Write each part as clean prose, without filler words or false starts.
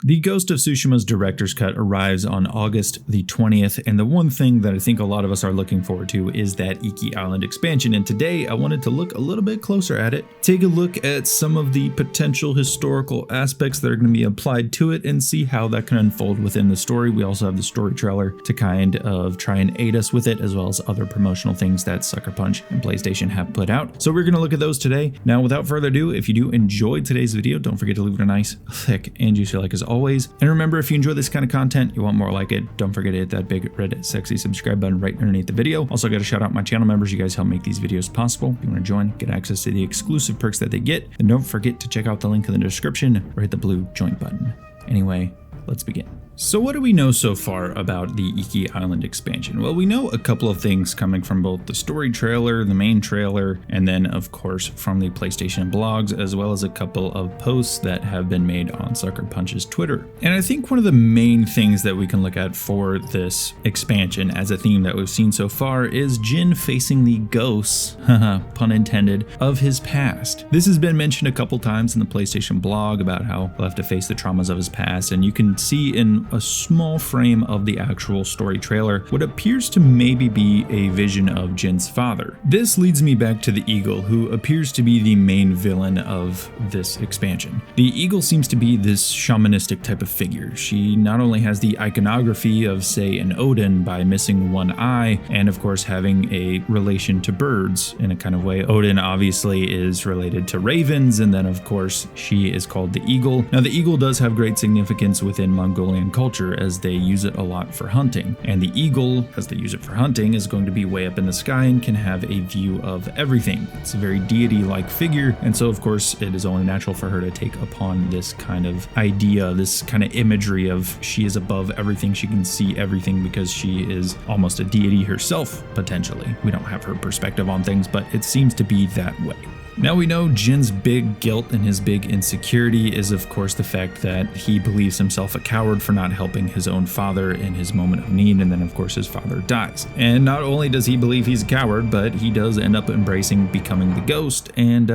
The Ghost of Tsushima's director's cut arrives on August the 20th, and the one thing that I think a lot of us are looking forward to is that Iki Island expansion, and today I wanted to look a little bit closer at it, take a look at some of the potential historical aspects that are going to be applied to it, and see how that can unfold within the story. We also have the story trailer to kind of try and aid us with it, as well as other promotional things that Sucker Punch and PlayStation have put out. So we're going to look at those today. Now, without further ado, if you do enjoy today's video, don't forget to leave it a nice, thick, and juicy like as always. And remember, if you enjoy this kind of content, you want more like it, don't forget to hit that big red sexy subscribe button right underneath the video. Also got to shout out my channel members. You guys help make these videos possible. If you want to join, get access to the exclusive perks that they get, and don't forget to check out the link in the description or hit the blue join button. Anyway, let's begin. So what do we know so far about the Iki Island expansion? Well, we know a couple of things coming from both the story trailer, the main trailer, and then of course from the PlayStation blogs, as well as a couple of posts that have been made on Sucker Punch's Twitter. And I think one of the main things that we can look at for this expansion as a theme that we've seen so far is Jin facing the ghosts, pun intended, of his past. This has been mentioned a couple times in the PlayStation blog about how he'll have to face the traumas of his past, and you can see in a small frame of the actual story trailer what appears to maybe be a vision of Jin's father. This leads me back to the Eagle, who appears to be the main villain of this expansion. The Eagle seems to be this shamanistic type of figure. She not only has the iconography of, say, an Odin by missing one eye, and of course having a relation to birds in a kind of way. Odin obviously is related to ravens, and then of course she is called the Eagle. Now the Eagle does have great significance within Mongolian culture, as they use it a lot for hunting. And the eagle, as they use it for hunting, is going to be way up in the sky and can have a view of everything. It's a very deity-like figure, and so of course it is only natural for her to take upon this kind of idea, this kind of imagery of she is above everything, she can see everything because she is almost a deity herself, potentially. We don't have her perspective on things, but it seems to be that way. Now we know Jin's big guilt and his big insecurity is of course the fact that he believes himself a coward for not helping his own father in his moment of need, and then of course his father dies. And not only does he believe he's a coward, but he does end up embracing becoming the ghost and,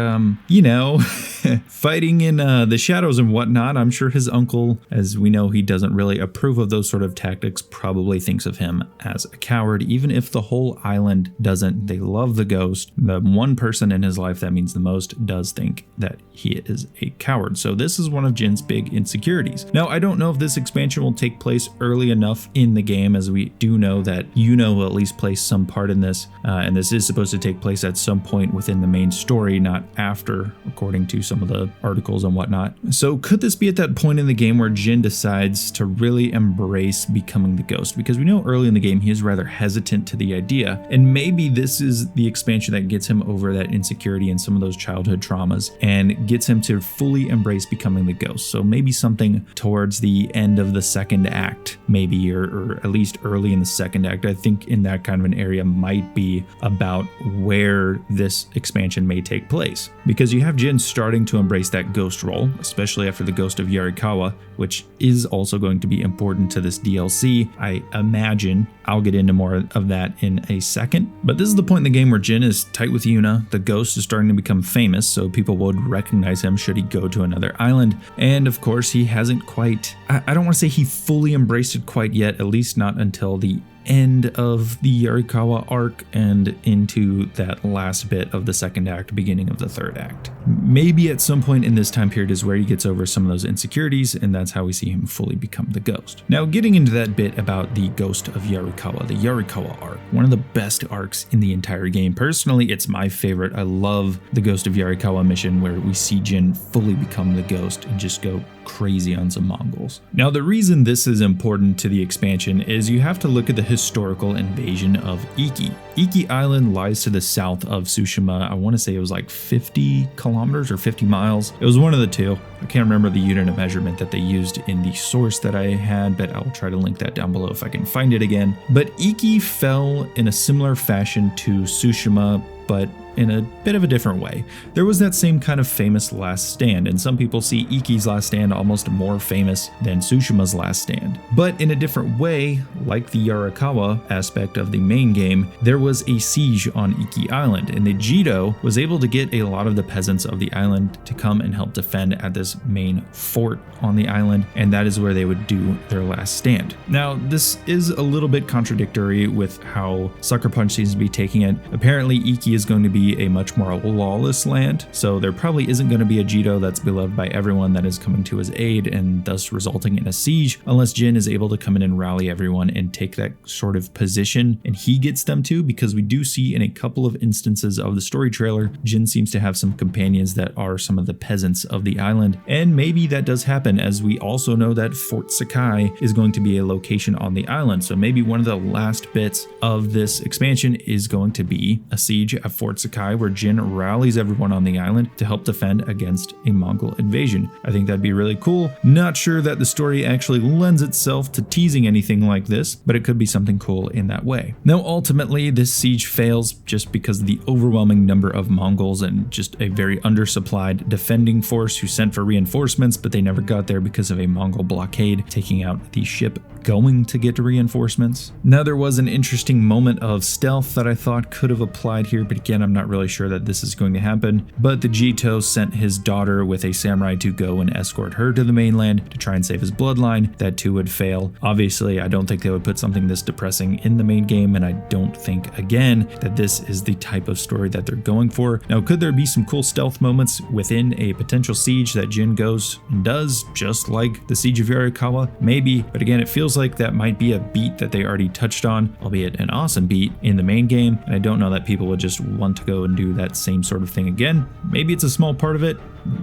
fighting in the shadows and whatnot. I'm sure his uncle, as we know he doesn't really approve of those sort of tactics, probably thinks of him as a coward, even if the whole island doesn't. They love the ghost. The one person in his life that means the most does think that he is a coward. So this is one of Jin's big insecurities. Now, I don't know if this expansion will take place early enough in the game, as we do know that Yuna will at least play some part in this, and this is supposed to take place at some point within the main story, not after, according to some of the articles and whatnot. So could this be at that point in the game where Jin decides to really embrace becoming the ghost? Because we know early in the game he is rather hesitant to the idea, and maybe this is the expansion that gets him over that insecurity and some of those childhood traumas and gets him to fully embrace becoming the ghost. So maybe something towards the end of the second act, maybe, or at least early in the second act. I think in that kind of an area might be about where this expansion may take place, because you have Jin starting to embrace that ghost role, especially after the Ghost of Yarikawa, which is also going to be important to this DLC. I imagine I'll get into more of that in a second, but this is the point in the game where Jin is tight with Yuna. The ghost is starting to become famous, so people would recognize him should he go to another island. And of course, he hasn't quite, I don't want to say he fully embraced it quite yet, at least not until the end of the Yarikawa arc and into that last bit of the second act, beginning of the third act. Maybe at some point in this time period is where he gets over some of those insecurities, and that's how we see him fully become the ghost. Now, getting into that bit about the Ghost of Yarikawa, the Yarikawa arc, one of the best arcs in the entire game. Personally, it's my favorite. I love the Ghost of Yarikawa mission where we see Jin fully become the ghost and just go crazy on some Mongols. Now, the reason this is important to the expansion is you have to look at the historical invasion of Iki. Iki Island lies to the south of Tsushima. I want to say it was like 50 kilometers or 50 miles. It was one of the two. I can't remember the unit of measurement that they used in the source that I had, but I'll try to link that down below if I can find it again. But Iki fell in a similar fashion to Tsushima, but in a bit of a different way. There was that same kind of famous last stand, and some people see Iki's last stand almost more famous than Tsushima's last stand. But in a different way, like the Yarikawa aspect of the main game, there was a siege on Iki Island, and the Jito was able to get a lot of the peasants of the island to come and help defend at this main fort on the island, and that is where they would do their last stand. Now, this is a little bit contradictory with how Sucker Punch seems to be taking it. Apparently, Iki is going to be a much more lawless land, so there probably isn't going to be a Jito that's beloved by everyone that is coming to his aid and thus resulting in a siege, unless Jin is able to come in and rally everyone and take that sort of position, and he gets them to, because we do see in a couple of instances of the story trailer, Jin seems to have some companions that are some of the peasants of the island, and maybe that does happen, as we also know that Fort Sakai is going to be a location on the island, so maybe one of the last bits of this expansion is going to be a siege at Fort Sakai where Jin rallies everyone on the island to help defend against a Mongol invasion. I think that'd be really cool. Not sure that the story actually lends itself to teasing anything like this, but it could be something cool in that way. Now, ultimately, this siege fails just because of the overwhelming number of Mongols and just a very undersupplied defending force who sent for reinforcements, but they never got there because of a Mongol blockade taking out the ship going to get reinforcements. Now, there was an interesting moment of stealth that I thought could have applied here, but again, I'm not really sure that this is going to happen. But the Jito sent his daughter with a samurai to go and escort her to the mainland to try and save his bloodline. That too would fail. Obviously, I don't think they would put something this depressing in the main game, and I don't think, again, that this is the type of story that they're going for. Now, could there be some cool stealth moments within a potential siege that Jin goes and does, just like the Siege of Yarikawa? Maybe, but again, it feels like that might be a beat that they already touched on, albeit an awesome beat in the main game, and I don't know that people would just want to go and do that same sort of thing again. Maybe it's a small part of it.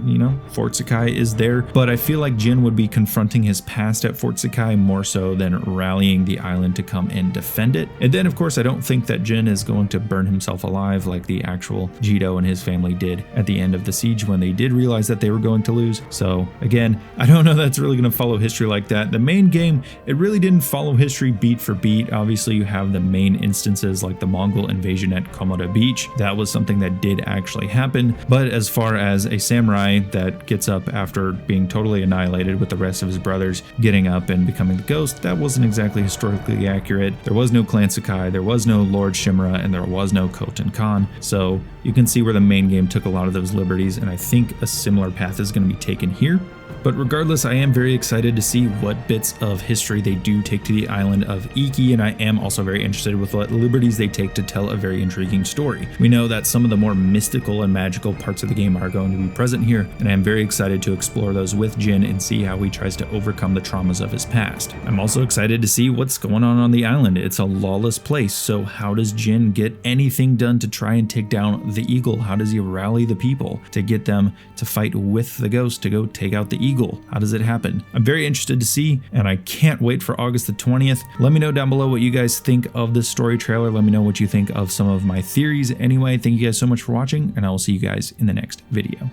You know, Fort Sakai is there, but I feel like Jin would be confronting his past at Fort Sakai more so than rallying the island to come and defend it. And then, of course, I don't think that Jin is going to burn himself alive like the actual Jito and his family did at the end of the siege when they did realize that they were going to lose. So again, I don't know that's really going to follow history like that. The main game, it really didn't follow history beat for beat. Obviously, you have the main instances like the Mongol invasion at Komoda Beach. That was something that did actually happen. But as far as a samurai that gets up after being totally annihilated with the rest of his brothers getting up and becoming the ghost, that wasn't exactly historically accurate. There was no Clan Sakai, there was no Lord Shimura, and there was no Khotan Khan. So you can see where the main game took a lot of those liberties, and I think a similar path is going to be taken here. But regardless, I am very excited to see what bits of history they do take to the island of Iki, and I am also very interested with what liberties they take to tell a very intriguing story. We know that some of the more mystical and magical parts of the game are going to be present here, and I am very excited to explore those with Jin and see how he tries to overcome the traumas of his past. I'm also excited to see what's going on the island. It's a lawless place, so how does Jin get anything done to try and take down the eagle? How does he rally the people to get them to fight with the ghost to go take out the eagle? How does it happen? I'm very interested to see, and I can't wait for August the 20th. Let me know down below what you guys think of this story trailer. Let me know what you think of some of my theories. Anyway, thank you guys so much for watching, and I will see you guys in the next video.